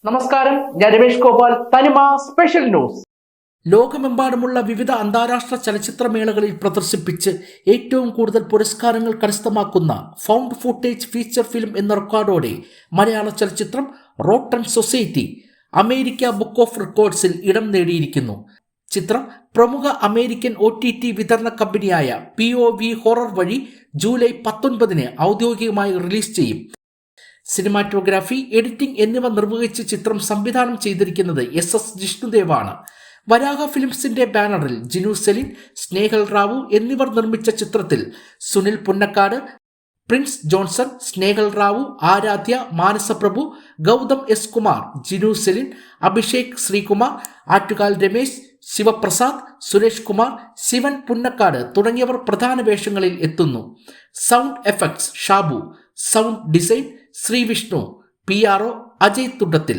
നമസ്കാരം, ഞാൻ രമേഷ് ഗോപാൽ. തനിമ സ്പെഷ്യൽ ന്യൂസ്. ലോകമെമ്പാടുമുള്ള വിവിധ അന്താരാഷ്ട്ര ചലച്ചിത്രമേളകളിൽ പ്രദർശിപ്പിച്ച് ഏറ്റവും കൂടുതൽ പുരസ്കാരങ്ങൾ കരസ്ഥമാക്കുന്ന ഫൗണ്ട് ഫുട്ടേജ് ഫീച്ചർ ഫിലിം എന്ന റെക്കോർഡോടെ മലയാള ചലച്ചിത്രം rotten society America book of റെക്കോർഡ്സിൽ ഇടം നേടിയിരിക്കുന്നു. ചിത്രം പ്രമുഖ അമേരിക്കൻ OTT വിതരണ കമ്പനിയായ POV ഹൊറർ വഴി ജൂലൈ 19 ഔദ്യോഗികമായി റിലീസ് ചെയ്യും. സിനിമാറ്റോഗ്രാഫി, എഡിറ്റിംഗ് എന്നിവ നിർവഹിച്ച് ചിത്രം സംവിധാനം ചെയ്തിരിക്കുന്നത് SS ജിഷ്ണുദേവാണ്. വരാഹ ഫിലിംസിന്റെ ബാനറിൽ ജിനു സെലിൻ, സ്നേഹൽ റാവു എന്നിവർ നിർമ്മിച്ച ചിത്രത്തിൽ Sunil Punnakkad, Prince Johnson, Snehal Rao, Aaradhya, Manasaprabhu, Gautham S Kumar, Jinu Celine, Abhishek Sreekumar, Attukal Ramesh, Sivaprasad, Suresh Kumar, Sivan Punnakkad തുടങ്ങിയവർ പ്രധാന വേഷങ്ങളിൽ എത്തുന്നു. Sound effects Shabu, sound design Sreevishnu, PRO Ajay Thundathil.